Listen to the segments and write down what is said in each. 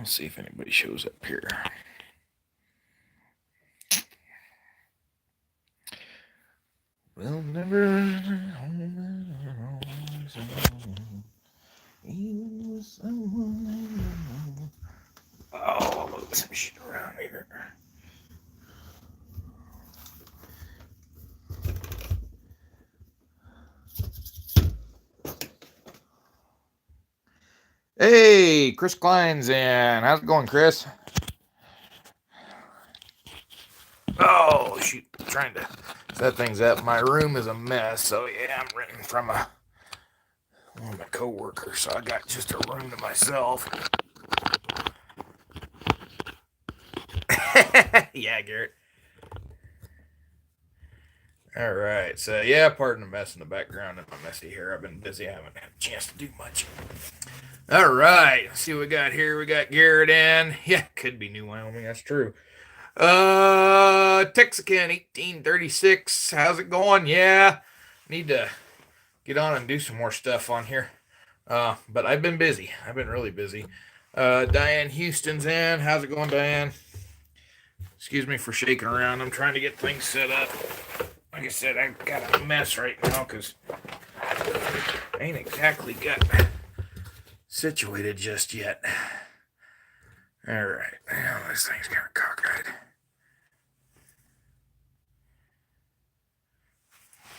Let's see if anybody shows up here. We'll never oh, look some shit around here. Hey, Chris Klein's in. How's it going, Chris? Oh, shoot. I'm trying to set things up. My room is a mess, so yeah, I'm renting from one of my coworkers, so I got just a room to myself. Yeah, Garrett. All right, so yeah, pardon the mess in the background and my messy hair. I've been busy. I haven't had a chance to do much. All right, let's see what we got here. We got Garrett in. Yeah, could be New Wyoming. That's true. Texican 1836. How's it going? Yeah, need to get on and do some more stuff on here. But I've been busy. I've been really busy. Diane Houston's in. How's it going, Diane? Excuse me for shaking around. I'm trying to get things set up. Like I said, I got a mess right now because I ain't exactly got situated just yet. All right. Now this thing's kind of cockeyed.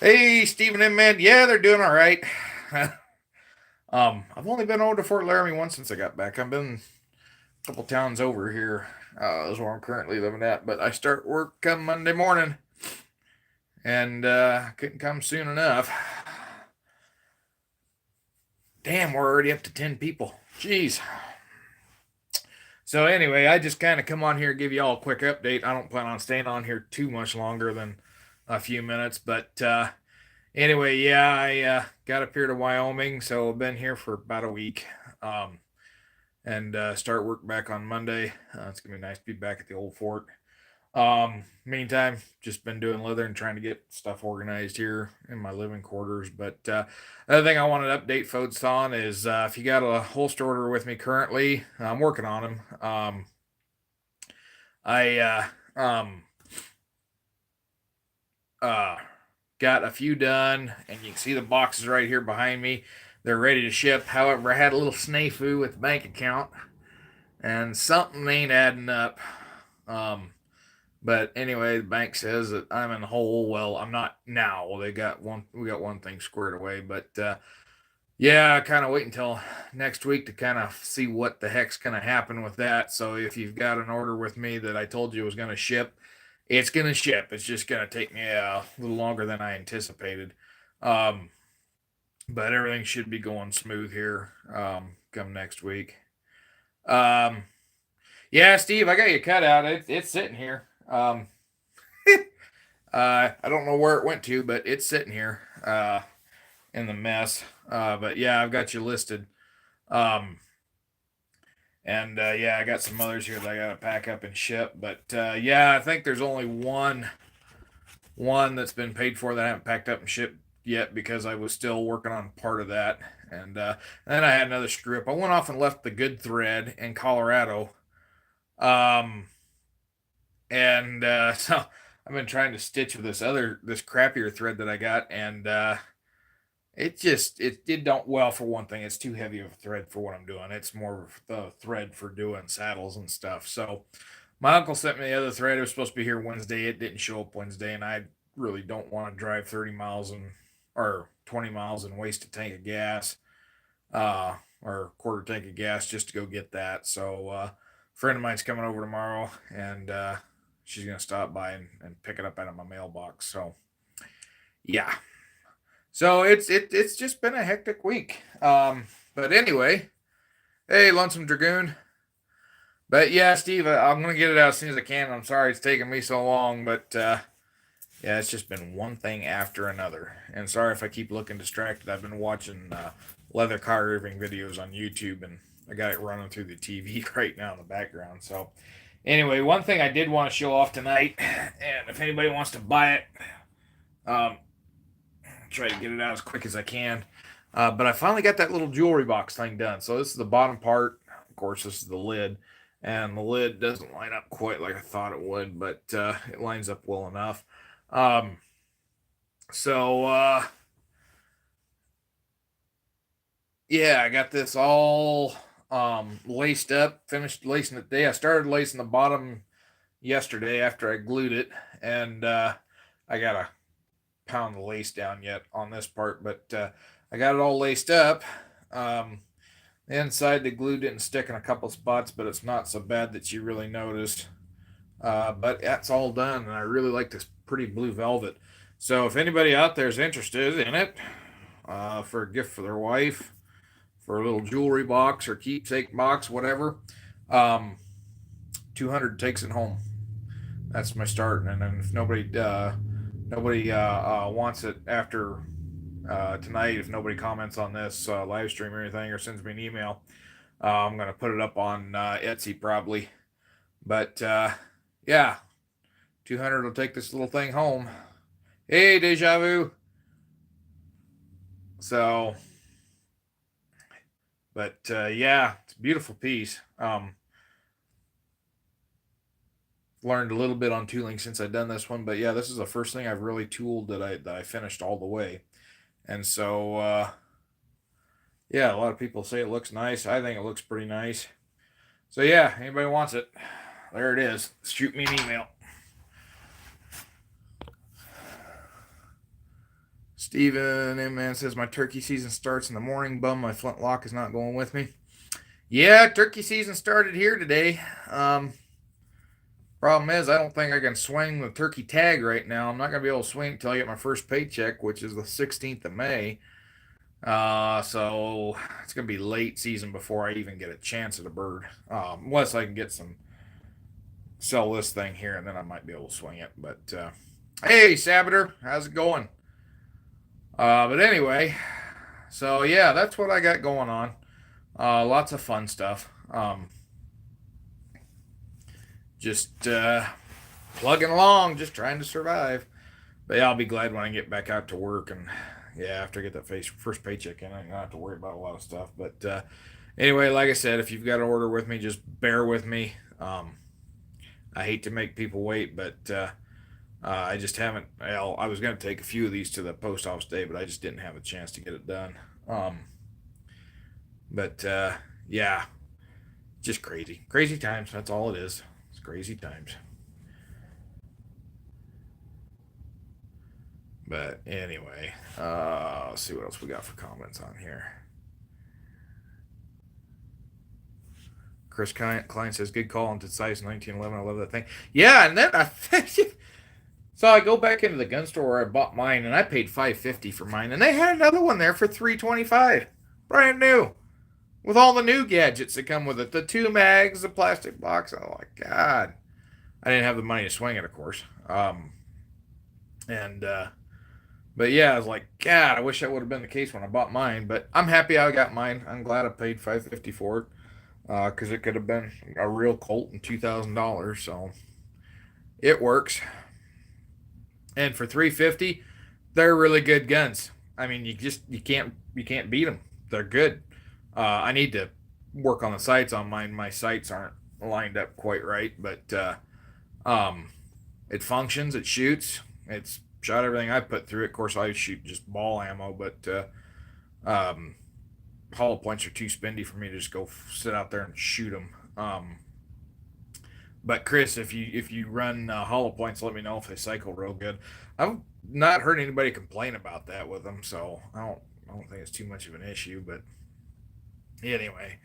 Hey, Stephen and man. Yeah, they're doing all right. I've only been over to Fort Laramie once since I got back. I've been a couple towns over here. Is where I'm currently living at. But I start work come Monday morning, and couldn't come soon enough. Damn, we're already up to 10 people. Jeez. So anyway, I just kind of come on here and give you all a quick update. I don't plan on staying on here too much longer than a few minutes, but anyway, yeah, I got up here to Wyoming, so I've been here for about a week, and start work back on Monday. It's gonna be nice to be back at the old fort. Meantime, just been doing leather and trying to get stuff organized here in my living quarters. But another thing I wanted to update folks on is if you got a holster order with me currently, I'm working on them. I got a few done, and you can see the boxes right here behind me. They're ready to ship. However, I had a little snafu with the bank account, and something ain't adding up. But anyway, the bank says that I'm in the hole. Well, I'm not now. Well, we got one thing squared away, but yeah, kind of wait until next week to kind of see what the heck's going to happen with that. So if you've got an order with me that I told you was going to ship, it's going to ship. It's just going to take me a little longer than I anticipated. But everything should be going smooth here come next week. Yeah, Steve, I got you cut out. It's sitting here. I don't know where it went to, but it's sitting here in the mess. But yeah, I've got you listed. Um, and yeah, I got some others here that I got to pack up and ship. But yeah, I think there's only one that's been paid for that I haven't packed up and shipped yet because I was still working on part of that. And then I had another screw up. I went off and left the good thread in Colorado. Um, and so I've been trying to stitch with this crappier thread that I got, and it don't well. For one thing, it's too heavy of a thread for what I'm doing. It's more of the thread for doing saddles and stuff. So my uncle sent me the other thread. It was supposed to be here Wednesday. It didn't show up Wednesday, and I really don't want to drive 30 miles or 20 miles and waste a tank of gas, or a quarter tank of gas just to go get that. So a friend of mine's coming over tomorrow, and she's gonna stop by and pick it up out of my mailbox. So yeah. So it's just been a hectic week. But anyway, hey, Lonesome Dragoon. But yeah, Steve, I'm gonna get it out as soon as I can. I'm sorry it's taking me so long, but yeah, it's just been one thing after another. And sorry if I keep looking distracted. I've been watching leather carving videos on YouTube, and I got it running through the TV right now in the background. So anyway, one thing I did want to show off tonight, and if anybody wants to buy it, um, try to get it out as quick as I can. But I finally got that little jewelry box thing done. So this is the bottom part. Of course, this is the lid. and the lid doesn't line up quite like I thought it would, but it lines up well enough. Um, so yeah, I got this all laced up, finished lacing it today. I started lacing the bottom yesterday after I glued it, and I gotta pound the lace down yet on this part, but I got it all laced up. Um, the inside, the glue didn't stick in a couple spots, but it's not so bad that you really noticed. But that's all done, and I really like this pretty blue velvet. So if anybody out there is interested in it for a gift for their wife, for a little jewelry box or keepsake box, whatever, um, 200 takes it home. That's my start, and then if nobody wants it after tonight, if nobody comments on this live stream or anything or sends me an email, I'm gonna put it up on Etsy probably. But yeah, 200 will take this little thing home. Hey, Deja Vu. So, but yeah, it's a beautiful piece. Learned a little bit on tooling since I've done this one, but yeah, this is the first thing I've really tooled that I finished all the way. And so yeah, a lot of people say it looks nice. I think it looks pretty nice. So yeah, anybody wants it, there it is. Shoot me an email. Steven M. Man says my turkey season starts in the morning. Bum, my flintlock is not going with me. Yeah, turkey season started here today. Problem is, I don't think I can swing the turkey tag right now. I'm not going to be able to swing until I get my first paycheck, which is the 16th of May. So it's going to be late season before I even get a chance at a bird. Unless I can get sell this thing here, and then I might be able to swing it. But hey, Sabater, how's it going? But anyway, so yeah, that's what I got going on. Lots of fun stuff. Just plugging along, just trying to survive. But yeah, I'll be glad when I get back out to work, and yeah, after I get that first paycheck in, I don't have to worry about a lot of stuff. But anyway, like I said, if you've got an order with me, just bear with me. I hate to make people wait, but I just haven't. Well, I was going to take a few of these to the post office today, but I just didn't have a chance to get it done. But yeah, just crazy, crazy times. That's all it is. It's crazy times. But anyway, let's see what else we got for comments on here. Chris Klein says, "Good call on size 1911. I love that thing." Yeah, and then so I go back into the gun store where I bought mine, and I paid $550 for mine, and they had another one there for $325, brand new, with all the new gadgets that come with it, the two mags, the plastic box. Oh my god, I didn't have the money to swing it, of course. And but yeah, I was like, God, I wish that would have been the case when I bought mine. But I'm happy I got mine. I'm glad I paid $550 for it because it could have been a real Colt and $2,000. So it works. And for $350, they're really good guns. I mean, you can't beat them. They're good. I need to work on the sights on mine. My sights aren't lined up quite right, but um, it functions. It shoots. It's shot everything I put through it. Of course, I shoot just ball ammo, but hollow points are too spendy for me to just go sit out there and shoot them. But Chris, if you run hollow points, let me know if they cycle real good. I've not heard anybody complain about that with them, so I don't think it's too much of an issue. But anyway,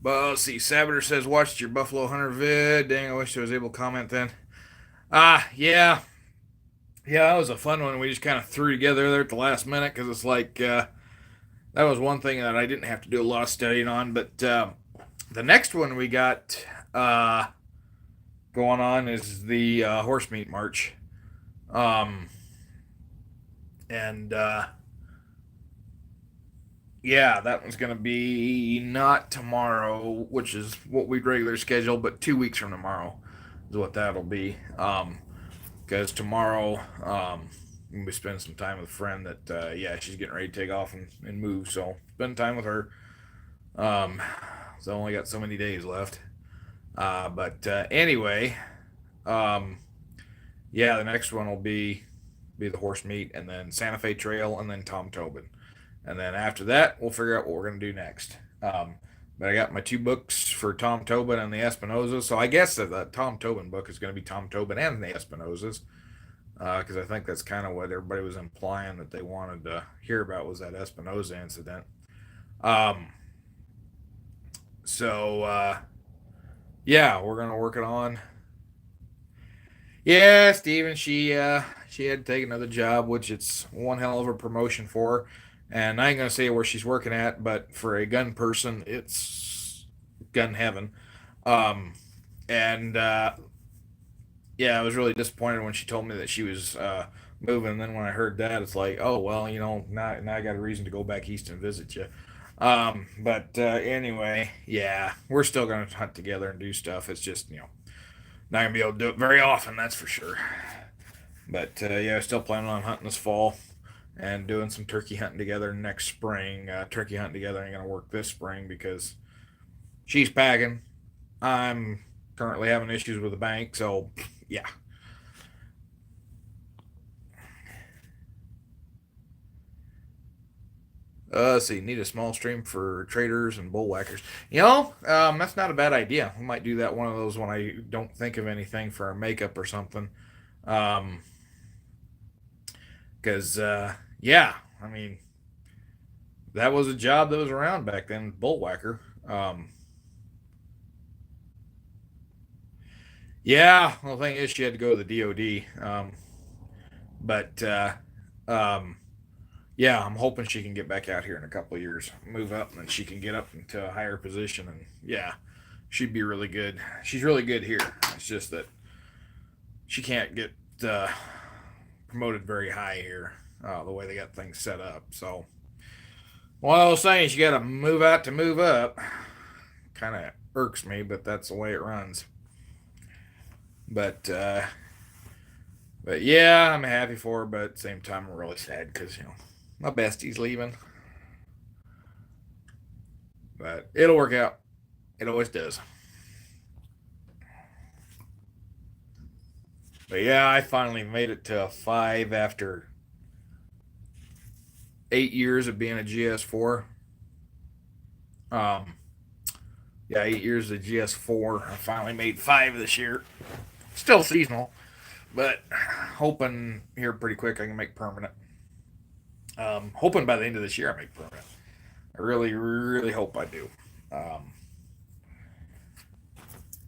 but let's see. Sabater says, watched your Buffalo Hunter vid. Dang, I wish I was able to comment then. Yeah. Yeah, that was a fun one. We just kind of threw together there at the last minute because it's like that was one thing that I didn't have to do a lot of studying on. But the next one we got going on is the horse meat march. Um, and yeah, that one's going to be not tomorrow, which is what we'd regularly schedule, but 2 weeks from tomorrow is what that'll be. because tomorrow I'm gonna be spending some time with a friend that yeah, she's getting ready to take off and move. So spend time with her. Um, so I only got so many days left. But anyway, um, yeah, the next one will be the horse meet, and then Santa Fe Trail, and then Tom Tobin, and then after that we'll figure out what we're gonna do next. But I got my two books for Tom Tobin and the Espinosas, so I guess that the Tom Tobin book is going to be Tom Tobin and the Espinosas, because I think that's kind of what everybody was implying that they wanted to hear about was that Espinosa incident. Um, so yeah, we're gonna work it on. Yeah, Steven, she had to take another job, which it's one hell of a promotion for her. And I ain't gonna say where she's working at, but for a gun person, it's gun heaven. Um, and yeah, I was really disappointed when she told me that she was moving. And then when I heard that, it's like, oh well, now I got a reason to go back east and visit you. But anyway, yeah, we're still gonna hunt together and do stuff. It's just not gonna be able to do it very often, that's for sure. But yeah, still planning on hunting this fall and doing some turkey hunting together next spring. Turkey hunting together ain't gonna work this spring because she's packing. I'm currently having issues with the bank, so yeah. Let's see, need a small stream for traders and bullwhackers. That's not a bad idea. We might do that one of those when I don't think of anything for a makeup or something. Um, because yeah, I mean that was a job that was around back then, bullwhacker. Yeah, well, the thing is, she had to go to the DOD. But yeah, I'm hoping she can get back out here in a couple of years, move up, and then she can get up into a higher position. And yeah, she'd be really good. She's really good here. It's just that she can't get promoted very high here, the way they got things set up. So, well, I was saying she got to move out to move up. Kind of irks me, but that's the way it runs. But but yeah, I'm happy for her, but at the same time, I'm really sad because my bestie's leaving. But it'll work out. It always does. But yeah, I finally made it to a five after 8 years of being a GS4. Um, yeah, 8 years of GS4. I finally made five this year. Still seasonal, but hoping here pretty quick I can make permanent. Hoping by the end of this year I make permanent. I really, really hope I do.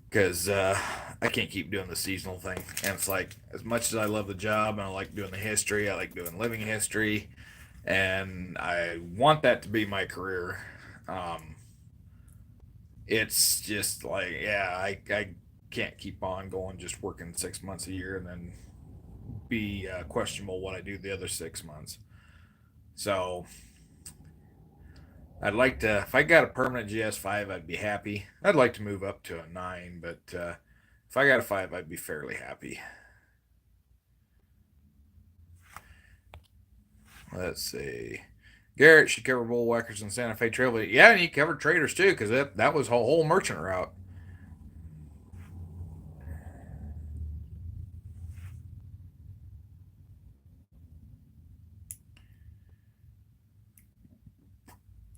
Because I can't keep doing the seasonal thing. And it's like, as much as I love the job and I like doing the history, I like doing living history, and I want that to be my career. Um, it's just like, yeah, I can't keep on going just working 6 months a year and then be questionable what I do the other 6 months. So I'd like to, if I got a permanent GS5, I'd be happy. I'd like to move up to a nine, but if I got a five, I'd be fairly happy. Let's see. Garrett should cover bullwhackers in Santa Fe Trail. But yeah, and he covered traders too, because that was a whole merchant route.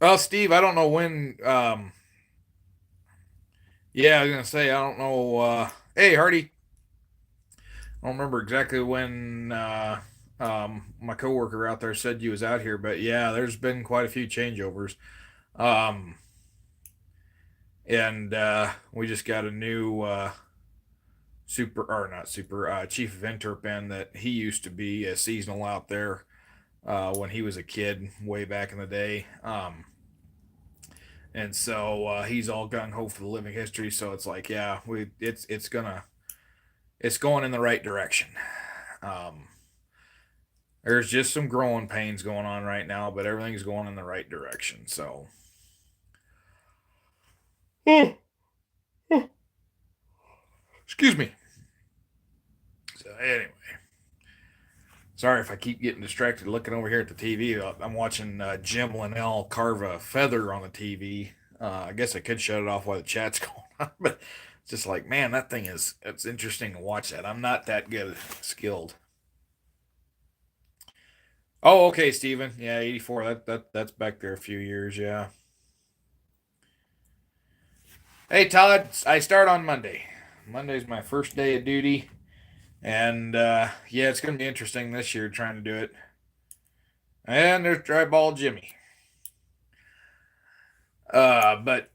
Well, Steve, I don't know when. Yeah, I was gonna say I don't know. Hey, Hardy, I don't remember exactly when my coworker out there said you was out here, but yeah, there's been quite a few changeovers. Um, and we just got a new super or not super chief of interp in that he used to be a seasonal out there when he was a kid way back in the day. And so he's all gung ho for the living history. So it's like, yeah, it's going in the right direction. Um, there's just some growing pains going on right now, but everything's going in the right direction. So, excuse me. So anyway, Sorry if I keep getting distracted looking over here at the TV. I'm watching Jim Linnell carve a feather on the TV. I guess I could shut it off while the chat's going on, but it's just like, man, that thing it's interesting to watch that. I'm not that good skilled. Oh, okay, Steven. Yeah, 84. That's back there a few years, yeah. Hey Todd, I start on Monday. Monday's my first day of duty, and yeah, it's gonna be interesting this year trying to do it. And there's dry ball Jimmy. But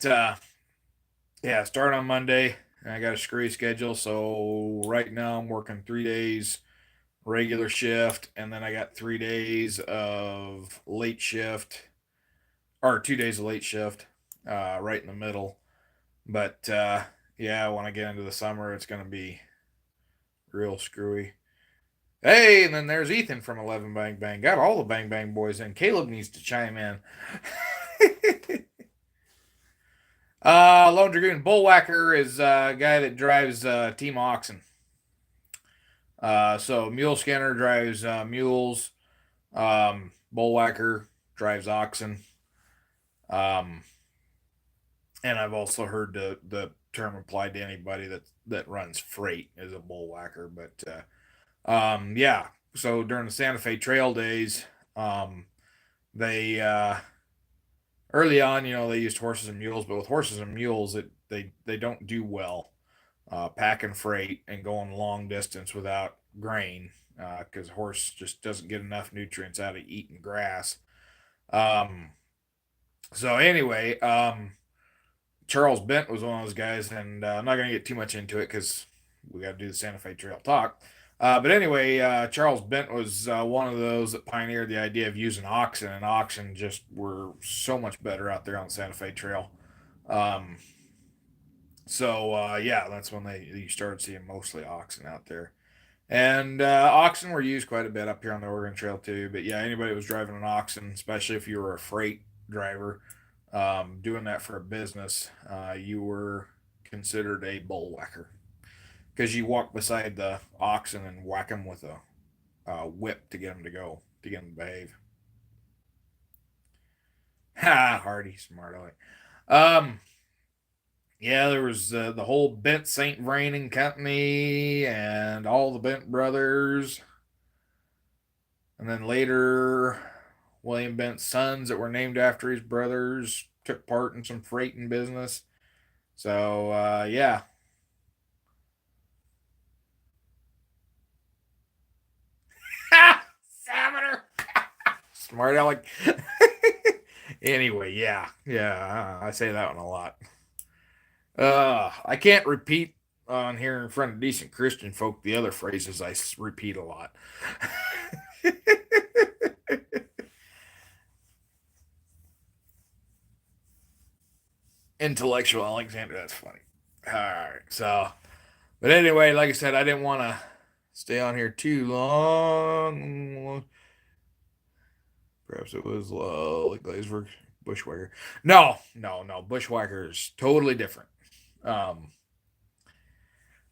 yeah, start on Monday. I got a screwy schedule, so right now I'm working 3 days regular shift, and then I got 3 days of late shift, or 2 days of late shift, right in the middle. But yeah, when I get into the summer, it's gonna be real screwy. Hey, and then there's Ethan from 11 Bang Bang. Got all the Bang Bang boys in. Caleb needs to chime in. Lone Dragoon Bullwhacker is a guy that drives Team Oxen. So Mule Skinner drives mules. Bullwhacker drives oxen. Um, and I've also heard the term applied to anybody that runs freight as a bullwhacker. But yeah. So during the Santa Fe Trail days, they early on, they used horses and mules, but with horses and mules, they don't do well packing freight and going long distance without grain because horse just doesn't get enough nutrients out of eating grass. Um, so anyway, Charles Bent was one of those guys, and I'm not going to get too much into it because we got to do the Santa Fe Trail talk. But anyway, Charles Bent was one of those that pioneered the idea of using oxen, and oxen just were so much better out there on the Santa Fe Trail. Um, so yeah, that's when you started seeing mostly oxen out there, and oxen were used quite a bit up here on the Oregon Trail too. But yeah, anybody that was driving an oxen, especially if you were a freight driver, doing that for a business, you were considered a bull whacker because you walk beside the oxen and whack them with a whip to get them to go, to get them to behave. Ha, Hardy, smart aleck. Yeah, there was the whole Bent St. Vrain and Company and all the Bent brothers. And then later, William Bent's sons that were named after his brothers took part in some freighting business. So, yeah. Salmoner! Smart aleck. Anyway, yeah. Yeah, I say that one a lot. I can't repeat on here in front of decent Christian folk the other phrases I repeat a lot. Intellectual Alexander, that's funny. All right, so, but anyway, like I said, I didn't want to stay on here too long. Perhaps it was like Glazeberg Bushwhacker. No, no, no. Bushwhacker is totally different. Um,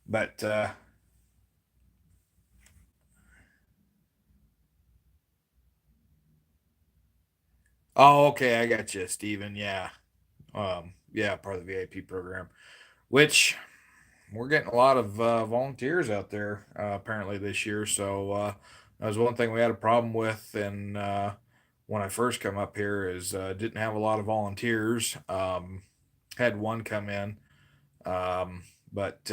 but oh, okay, I got you, Steven. Yeah, yeah, part of the VIP program, which we're getting a lot of volunteers out there apparently this year. So that was one thing we had a problem with, and when I first come up here is didn't have a lot of volunteers. Had one come in, but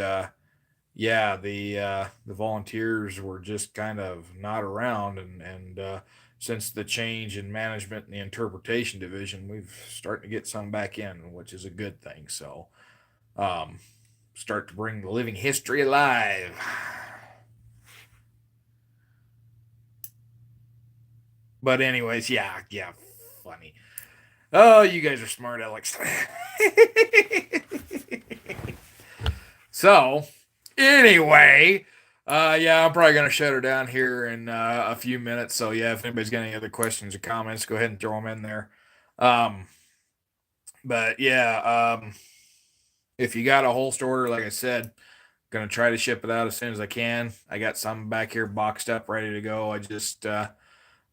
yeah, the volunteers were just kind of not around, and since the change in management and the interpretation division, we've starting to get some back in, which is a good thing. So um, start to bring the living history alive. But anyways, yeah, yeah, funny. Oh, you guys are smart, Alex. So, anyway, yeah, I'm probably gonna shut her down here in a few minutes. So yeah, if anybody's got any other questions or comments, go ahead and throw them in there. Um, but yeah, if you got a holster order, like I said, Gonna try to ship it out as soon as I can. I got some back here boxed up, ready to go. I'm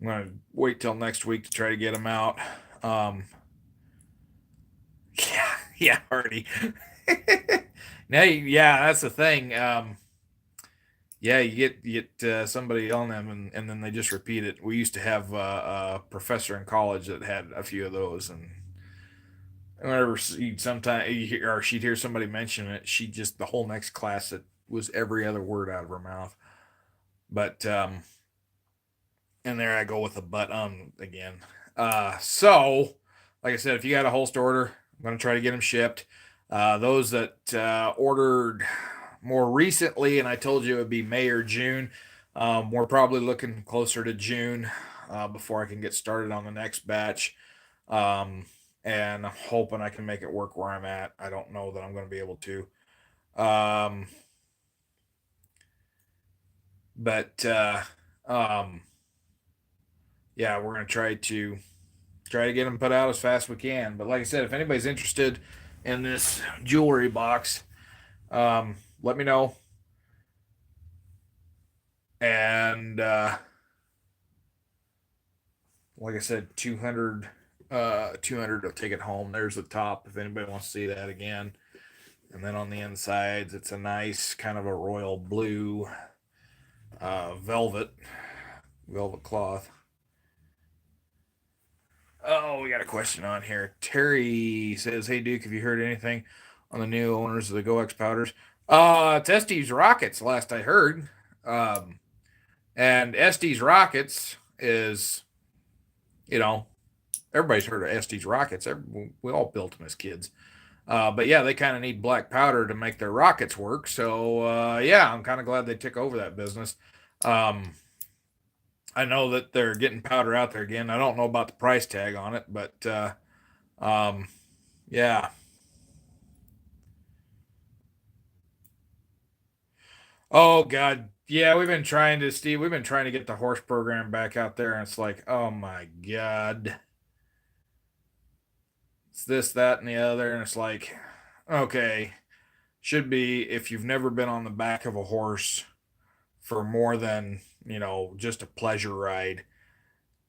gonna wait till next week to try to get them out. Um, yeah, yeah, Hardy. Now, yeah, that's the thing. Yeah, you get somebody on them, and then they just repeat it. We used to have a professor in college that had a few of those, and whenever you'd sometime you hear, or she'd hear somebody mention it, she just the whole next class it was every other word out of her mouth. But and there I go with the but again. So like I said, if you got a holster order, I'm gonna try to get them shipped. Those that ordered more recently, and I told you it would be May or June. We're probably looking closer to June before I can get started on the next batch. Um, and I'm hoping I can make it work where I'm at. I don't know that I'm going to be able to. Um, but um, yeah, we're going to try to get them put out as fast as we can. But like I said, if anybody's interested in this jewelry box, let me know. And like I said, 200 will take it home. There's the top if anybody wants to see that again. And then on the insides, it's a nice kind of a royal blue velvet cloth. Oh, we got a question on here. Terry says, "Hey Duke, have you heard anything on the new owners of the GoX powders?" It's Estes Rockets, last I heard. And Estes Rockets is, you know, everybody's heard of Estes Rockets. We all built them as kids. But yeah, they kind of need black powder to make their rockets work. So yeah, I'm kind of glad they took over that business. Um, I know that they're getting powder out there again. I don't know about the price tag on it, but um, yeah. Oh God, yeah. Steve. We've been trying to get the horse program back out there, and it's like, oh my God, it's this, that, and the other, and it's like, okay, should be if you've never been on the back of a horse for more than just a pleasure ride,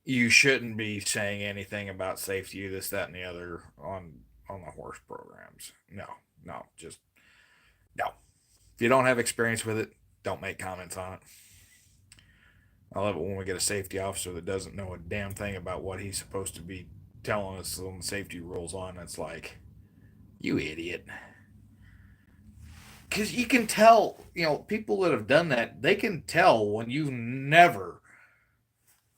you shouldn't be saying anything about safety, this, that, and the other on the horse programs. No, no, just no. If you don't have experience with it, don't make comments on it. I love it when we get a safety officer that doesn't know a damn thing about what he's supposed to be telling us on the safety rules on. It's like, you idiot. Because you can tell, people that have done that, they can tell when you've never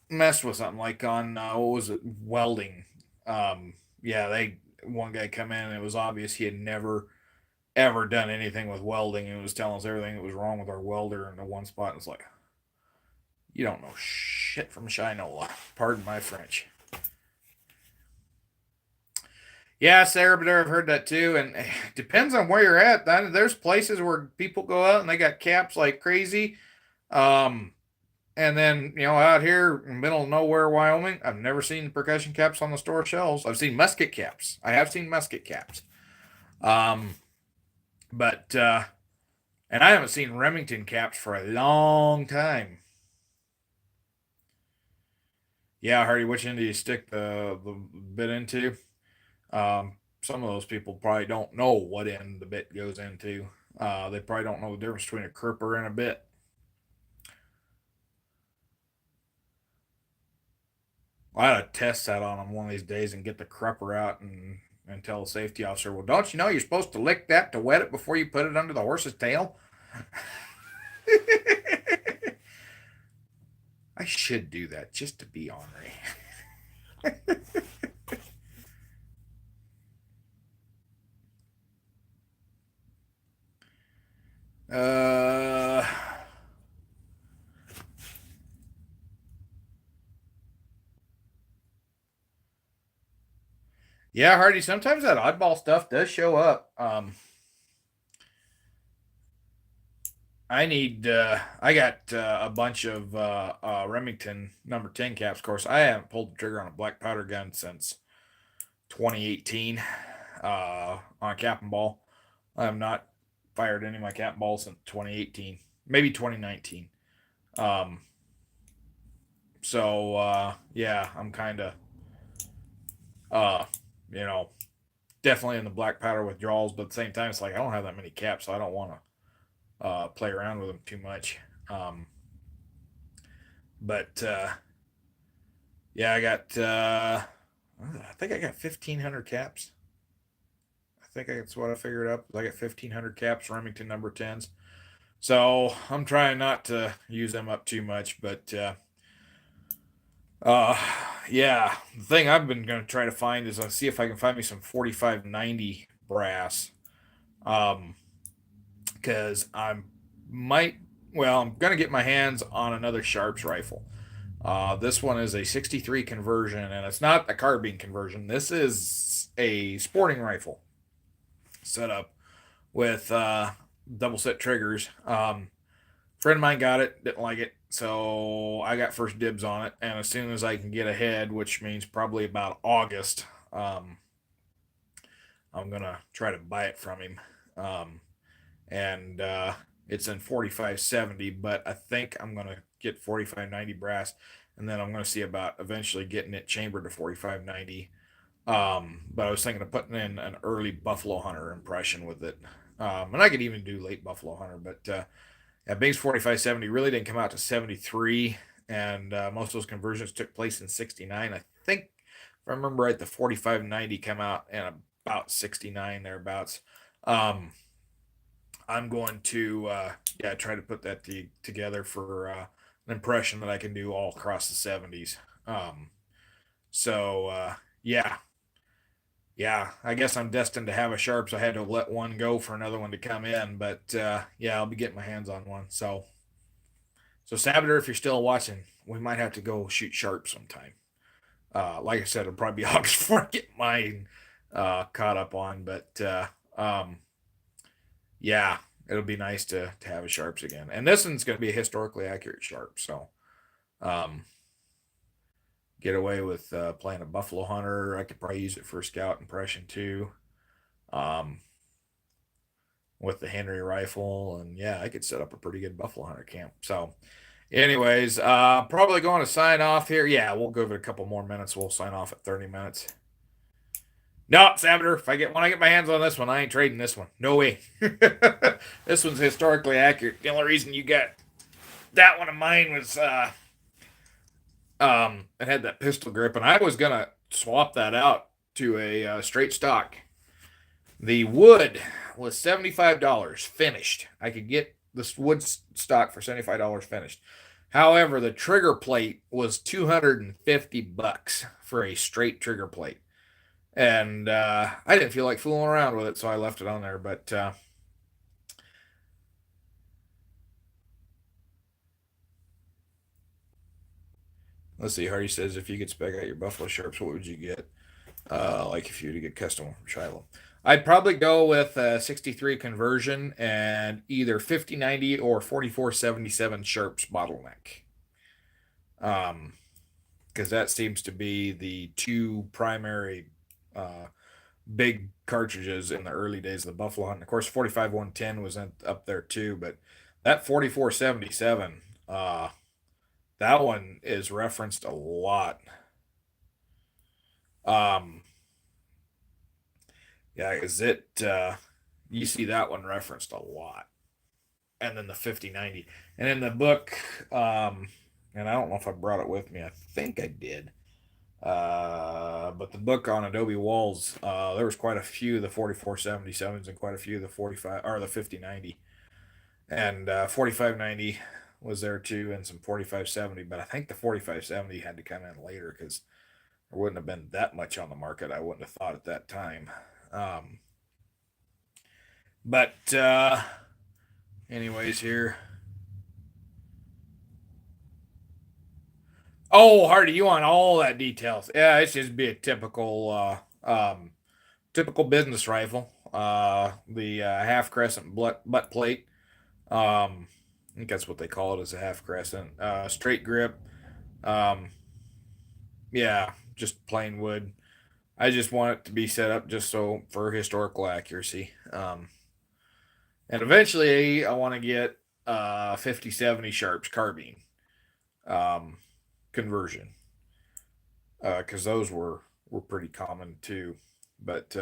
messed with something like on what was it, welding. Yeah, they one guy come in and it was obvious he had never ever done anything with welding and was telling us everything that was wrong with our welder in the one spot. And it's like, you don't know shit from Shinola. Pardon my French. Yeah, Sarah, but I've heard that too, and it depends on where you're at. There's places where people go out and they got caps like crazy. Um, And then, out here in the middle of nowhere, Wyoming, I've never seen percussion caps on the store shelves. I've seen musket caps. I have seen musket caps. Um, but and I haven't seen Remington caps for a long time. Yeah, Hardy, which end do you stick the bit into? Some of those people probably don't know what end the bit goes into. They probably don't know the difference between a cripper and a bit. I ought to test that on them one of these days and get the crupper out and tell the safety officer, well, don't you know you're supposed to lick that to wet it before you put it under the horse's tail? I should do that just to be ornery. uh, yeah, Hardy, sometimes that oddball stuff does show up. I got a bunch of Remington number 10 caps. Of course, I haven't pulled the trigger on a black powder gun since 2018 on a cap and ball. I'm not fired any of my cap balls since 2018, maybe 2019. Um, yeah, I'm kind of uh, you know, definitely in the black powder withdrawals, but at the same time, it's like I don't have that many caps, so I don't want to play around with them too much. Um, but yeah, I got I think I got 1,500 caps. I think that's what I figured up. I got 1,500 caps, Remington number 10s. So I'm trying not to use them up too much, but uh, yeah, the thing I've been going to try to find is see if I can find me some 4590 brass. Um, because I might, well, I'm going to get my hands on another Sharps rifle. This one is a 63 conversion, and it's not a carbine conversion. This is a sporting rifle set up with double set triggers. Friend of mine got it, didn't like it, so I got first dibs on it. And as soon as I can get ahead, which means probably about August, I'm gonna try to buy it from him. And it's in 4570, but I think I'm gonna get 4590 brass, and then I'm gonna see about eventually getting it chambered to 4590. But I was thinking of putting in an early Buffalo Hunter impression with it. And I could even do late Buffalo Hunter, but yeah, Big's 4570 really didn't come out to 73, and most of those conversions took place in 69. I think, if I remember right, the 4590 came out in about 69 thereabouts. Um, I'm going to yeah, try to put that together for an impression that I can do all across the 70s. So yeah, yeah, I guess I'm destined to have a Sharps. I had to let one go for another one to come in, but yeah, I'll be getting my hands on one. So Sabater, if you're still watching, we might have to go shoot Sharps sometime. Like I said, it'll probably be August before I get mine caught up on, but yeah, it'll be nice to have a Sharps again. And this one's going to be a historically accurate Sharp, so um, get away with playing a Buffalo Hunter. I could probably use it for a scout impression too. Um, with the Henry rifle, and yeah, I could set up a pretty good Buffalo Hunter camp. So, anyways, probably going to sign off here. Yeah, we'll give it a couple more minutes. We'll sign off at 30 minutes. No, Sabater, if I get when I get my hands on this one, I ain't trading this one. No way. This one's historically accurate. The only reason you got that one of mine was it had that pistol grip, and I was gonna swap that out to a straight stock. The wood was $75 finished. I could get this wood stock for $75 finished. However, the trigger plate was 250 bucks for a straight trigger plate. And I didn't feel like fooling around with it, so I left it on there. But let's see. Hardy says, if you could spec out your Buffalo Sharps, what would you get? Like if you were to get custom from Shiloh. I'd probably go with a 63 conversion and either 5090 or 4477 Sharps bottleneck. Because that seems to be the two primary uh, big cartridges in the early days of the Buffalo Hunt. And of course, 45-110 was up there too, but that 4477, that one is referenced a lot. Um, yeah, is it? You see that one referenced a lot, and then the 5090, and in the book, and I don't know if I brought it with me. I think I did. But the book on Adobe Walls, there was quite a few of the 4477s and quite a few of the 45 or the 5090, and 4590 was there too, and some 4570. But I think the 4570 had to come in later because there wouldn't have been that much on the market. I wouldn't have thought at that time. Um, but anyways, here. Oh, Hardy, you want all that details? Yeah, it's just be a typical typical business rifle. The half crescent butt plate. I think that's what they call it, as a half crescent. Straight grip. Um, yeah, just plain wood. I just want it to be set up just so for historical accuracy. And eventually, I want to get 5070 Sharps carbine um, conversion because those were pretty common too. But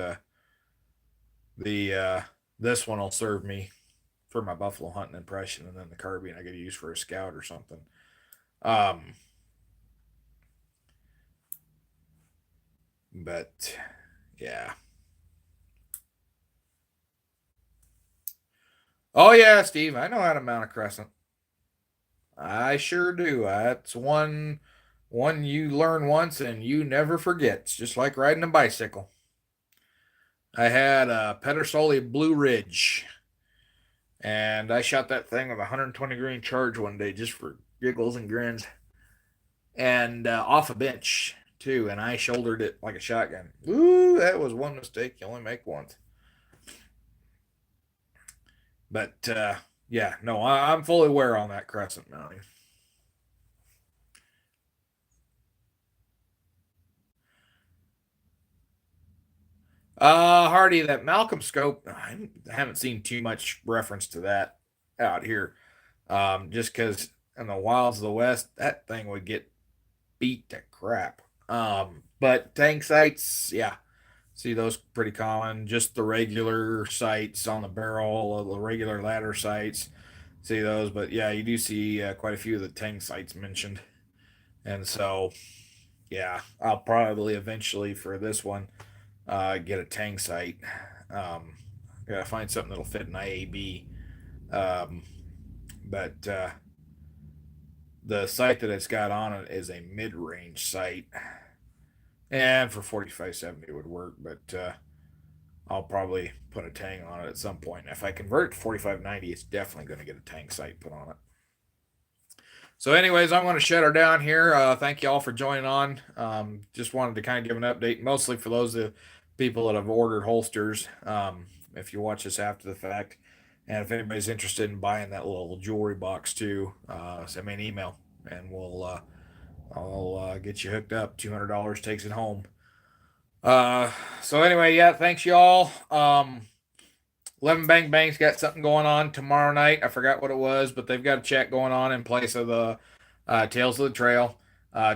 the this one will serve me for my buffalo hunting impression, and then the carbine I got to use for a scout or something. Um, but yeah. Oh yeah, Steve, I know how to mount a crescent. I sure do. That's one you learn once and you never forget. It's just like riding a bicycle. I had a Pedersoli Blue Ridge, and I shot that thing with a 120 grain charge one day just for giggles and grins, and off a bench too. And I shouldered it like a shotgun. Ooh, that was one mistake you only make once. But yeah, no, I'm fully aware on that crescent mounting. Hardy, that Malcolm scope, I haven't seen too much reference to that out here. Just because in the wilds of the West, that thing would get beat to crap. But tank sights, yeah, see those pretty common. Just the regular sights on the barrel, the regular ladder sights, see those. But yeah, you do see quite a few of the tank sights mentioned. And so, yeah, I'll probably eventually for this one get a tang sight. Um, Gotta find something that'll fit an IAB. Um, but the sight that it's got on it is a mid-range sight, and for 4570 would work. But I'll probably put a tang on it at some point. If I convert it to 4590, it's definitely going to get a tang sight put on it. So, anyways, I'm going to shut her down here. Thank you all for joining on. Just wanted to kind of give an update, mostly for those people that have ordered holsters. If you watch this after the fact, and if anybody's interested in buying that little jewelry box too, send me an email, and I'll get you hooked up. $200 takes it home. So anyway, yeah, thanks y'all. 11 Bang Bang's got something going on tomorrow night. I forgot what it was, but they've got a chat going on in place of the Tales of the Trail.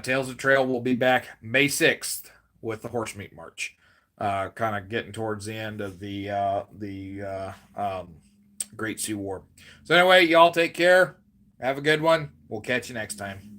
Tales of the Trail will be back May 6th with the Horse Meat March. Kind of getting towards the end of the Great Sioux War. So anyway, y'all take care. Have a good one. We'll catch you next time.